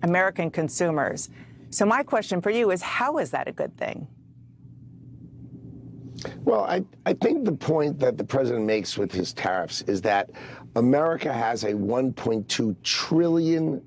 American consumers. So my question for you is, how is that a good thing? Well, I think the point that the president makes with his tariffs is that America has a $1.2 trillion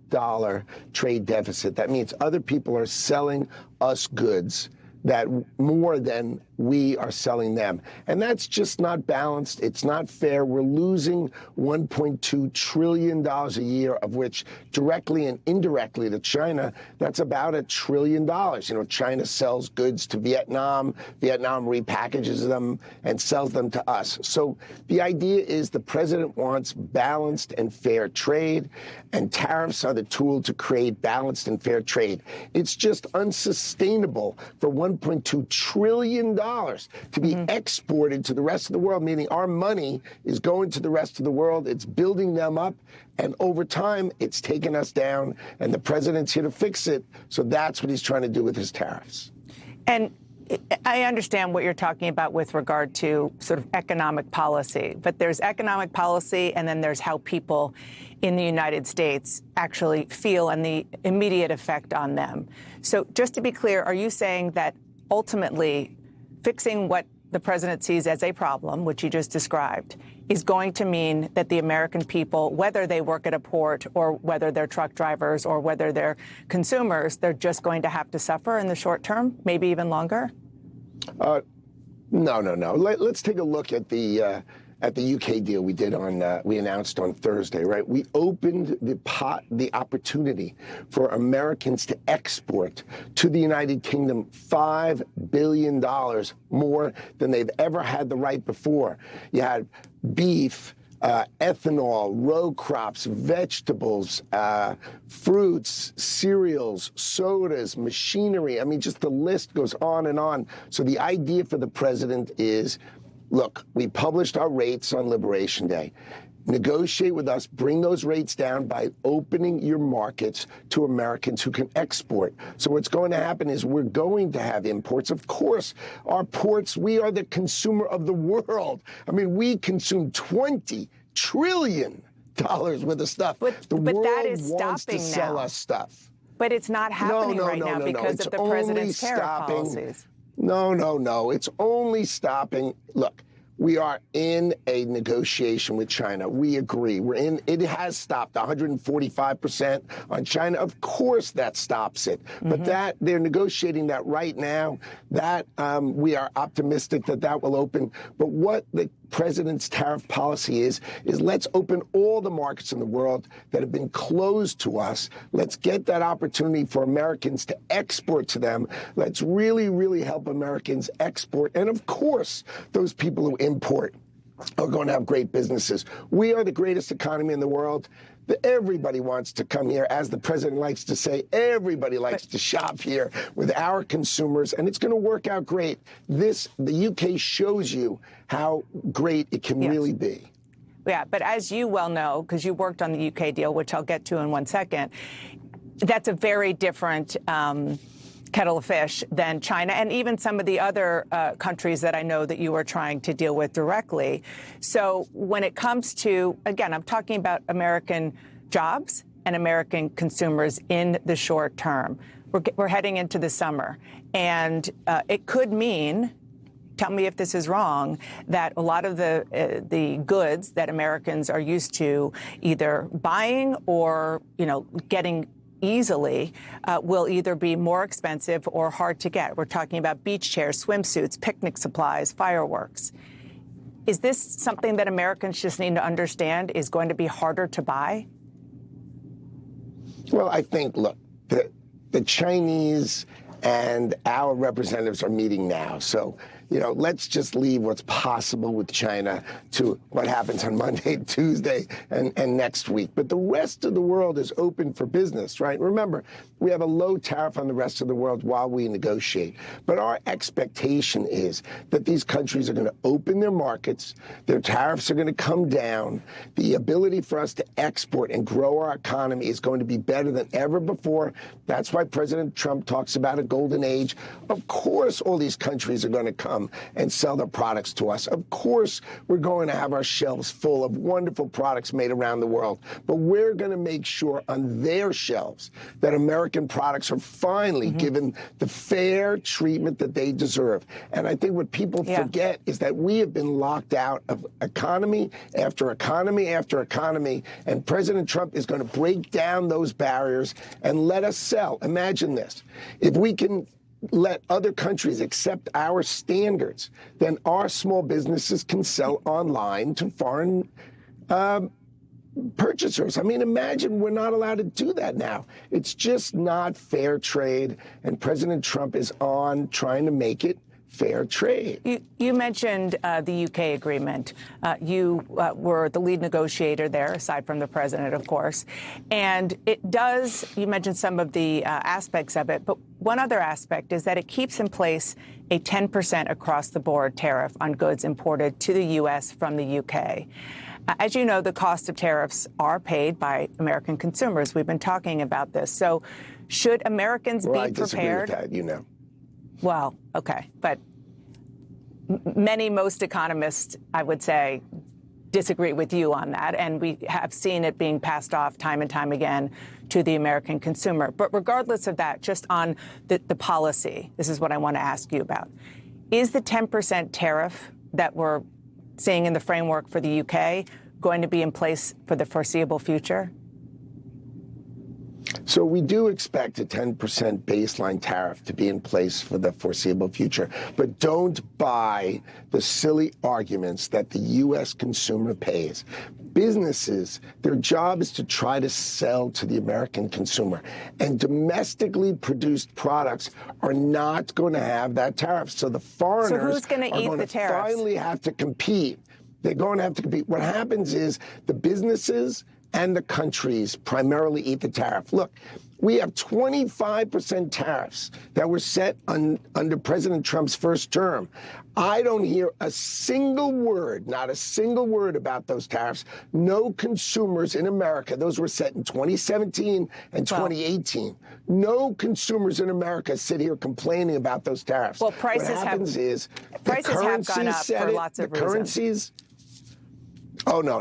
trade deficit. That means other people are selling us goods that more than we are selling them. And that's just not balanced. It's not fair. We're losing $1.2 trillion a year, of which directly and indirectly to China, that's about $1 trillion. You know, China sells goods to Vietnam. Vietnam repackages them and sells them to us. So the idea is the president wants balanced and fair trade, and tariffs are the tool to create balanced and fair trade. It's just unsustainable for $1.2 trillion to be exported to the rest of the world, meaning our money is going to the rest of the world. It's building them up. And over time, it's taken us down. And the president's here to fix it. So that's what he's trying to do with his tariffs. And I understand what you're talking about with regard to sort of economic policy. But there's economic policy, and then there's how people in the United States actually feel and the immediate effect on them. So just to be clear, are you saying that ultimately fixing what the president sees as a problem, which you just described, is going to mean that the American people, whether they work at a port or whether they're truck drivers or whether they're consumers, they're just going to have to suffer in the short term, maybe even longer? No. Let's take a look at the UK deal we did we announced on Thursday, right? We opened the opportunity for Americans to export to the United Kingdom $5 billion more than they've ever had the right before. You had beef, ethanol, row crops, vegetables, fruits, cereals, sodas, machinery. I mean, just the list goes on and on. So the idea for the president is, look, we published our rates on Liberation Day. Negotiate with us, bring those rates down by opening your markets to Americans who can export. So what's going to happen is we're going to have imports. Of course, our ports, we are the consumer of the world. I mean, we consume $20 trillion worth of stuff. But the world that is wants stopping to sell now. us stuff. But it's not happening now because It's of the president's tariff policies. No. It's only stopping. Look, we are in a negotiation with China. We agree. It has stopped 145% on China. Of course that stops it. But they're negotiating that right now. That we are optimistic that will open. But what the president's tariff policy is let's open all the markets in the world that have been closed to us. Let's get that opportunity for Americans to export to them. Let's really, really help Americans export. And of course, those people who import are going to have great businesses. We are the greatest economy in the world. Everybody wants to come here. As the president likes to say, everybody likes to shop here with our consumers, and it's going to work out great. The UK shows you how great it can really be. Yeah, but as you well know, because you worked on the UK deal, which I'll get to in one second, that's a very different kettle of fish than China and even some of the other countries that I know that you are trying to deal with directly. So when it comes to, again, I'm talking about American jobs and American consumers in the short term. We're heading into the summer, and it could mean, tell me if this is wrong, that a lot of the goods that Americans are used to either buying or, getting easily will either be more expensive or hard to get. We're talking about beach chairs, swimsuits, picnic supplies, fireworks. Is this something that Americans just need to understand is going to be harder to buy? Well, I think, look, the Chinese and our representatives are meeting now. So, let's just leave what's possible with China to what happens on Monday, Tuesday, and next week. But the rest of the world is open for business, right? Remember, we have a low tariff on the rest of the world while we negotiate. But our expectation is that these countries are going to open their markets, their tariffs are going to come down, the ability for us to export and grow our economy is going to be better than ever before. That's why President Trump talks about a golden age. Of course, all these countries are going to come come and sell their products to us. Of course, we're going to have our shelves full of wonderful products made around the world, but we're going to make sure on their shelves that American products are finally given the fair treatment that they deserve. And I think what people forget is that we have been locked out of economy after economy after economy, and President Trump is going to break down those barriers and let us sell. Imagine this. If we can let other countries accept our standards, then our small businesses can sell online to foreign purchasers. I mean, imagine we're not allowed to do that now. It's just not fair trade, and President Trump is on trying to make it fair trade. You mentioned the UK agreement. You were the lead negotiator there, aside from the president, of course. And it does, you mentioned some of the aspects of it, but one other aspect is that it keeps in place a 10% across-the-board tariff on goods imported to the U.S. from the UK. As you know, the cost of tariffs are paid by American consumers. We've been talking about this. So should Americans be prepared? I disagree with that, you know. Well, okay. But most economists, I would say, disagree with you on that. And we have seen it being passed off time and time again to the American consumer. But regardless of that, just on the policy, this is what I want to ask you about. Is the 10% tariff that we're seeing in the framework for the UK going to be in place for the foreseeable future? So we do expect a 10% baseline tariff to be in place for the foreseeable future. But don't buy the silly arguments that the U.S. consumer pays. Businesses, their job is to try to sell to the American consumer. And domestically produced products are not going to have that tariff. So the foreigners so who's going to eat the tariffs? Finally have to compete. They're going to have to compete. What happens is the businesses and the countries primarily eat the tariff. Look, we have 25% tariffs that were set under President Trump's first term. I don't hear a single word, not a single word about those tariffs. No consumers in America, those were set in 2017 and 2018. No consumers in America sit here complaining about those tariffs. Well, prices what happens is the have gone up for lots of reasons. Currencies. Oh, no.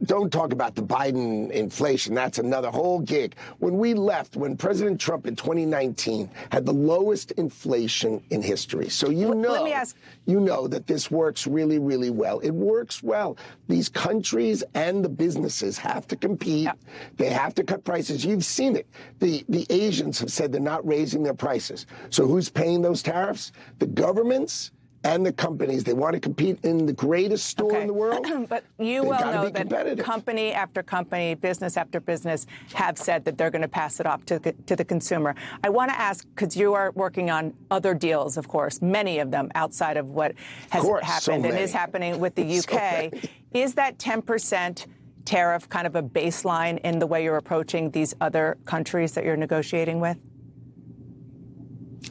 Don't talk about the Biden inflation. That's another whole gig. When we left, when President Trump in 2019 had the lowest inflation in history. So let me ask. You know that this works really, really well. It works well. These countries and the businesses have to compete. Yep. They have to cut prices. You've seen it. The Asians have said they're not raising their prices. So who's paying those tariffs? The governments and the companies. They want to compete in the greatest store in the world. But you well know that company after company, business after business have said that they're going to pass it off to the consumer. I want to ask, because you are working on other deals, of course, many of them outside of what has happened and is happening with the UK. Is that 10% tariff kind of a baseline in the way you're approaching these other countries that you're negotiating with?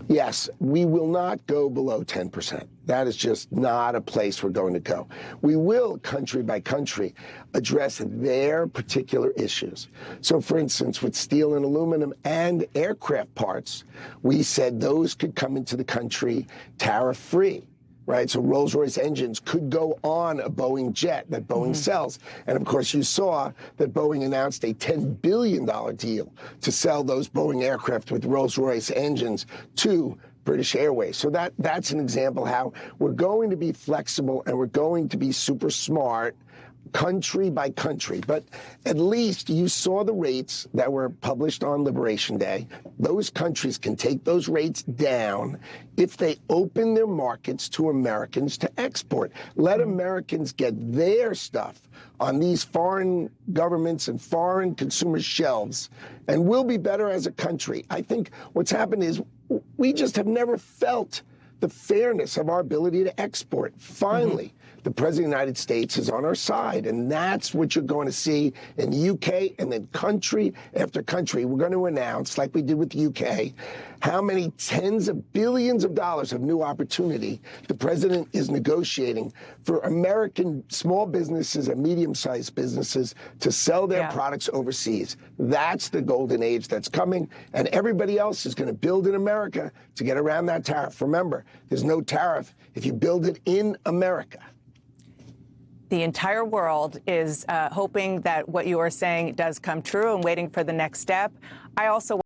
Yes, we will not go below 10%. That is just not a place we're going to go. We will, country by country, address their particular issues. So, for instance, with steel and aluminum and aircraft parts, we said those could come into the country tariff-free. Right, so Rolls-Royce engines could go on a Boeing jet that Boeing sells. And, of course, you saw that Boeing announced a $10 billion deal to sell those Boeing aircraft with Rolls-Royce engines to British Airways. So that's an example how we're going to be flexible and we're going to be super smart country by country. But at least you saw the rates that were published on Liberation Day. Those countries can take those rates down if they open their markets to Americans to export. Let Americans get their stuff on these foreign governments and foreign consumers' shelves, and we'll be better as a country. I think what's happened is we just have never felt the fairness of our ability to export. Finally, the President of the United States is on our side. And that's what you're going to see in the UK, and then country after country. We're going to announce, like we did with the UK, how many tens of billions of dollars of new opportunity the president is negotiating for American small businesses and medium-sized businesses to sell their products overseas. That's the golden age that's coming, and everybody else is going to build in America to get around that tariff. Remember, there's no tariff if you build it in America. The entire world is hoping that what you are saying does come true and waiting for the next step. I also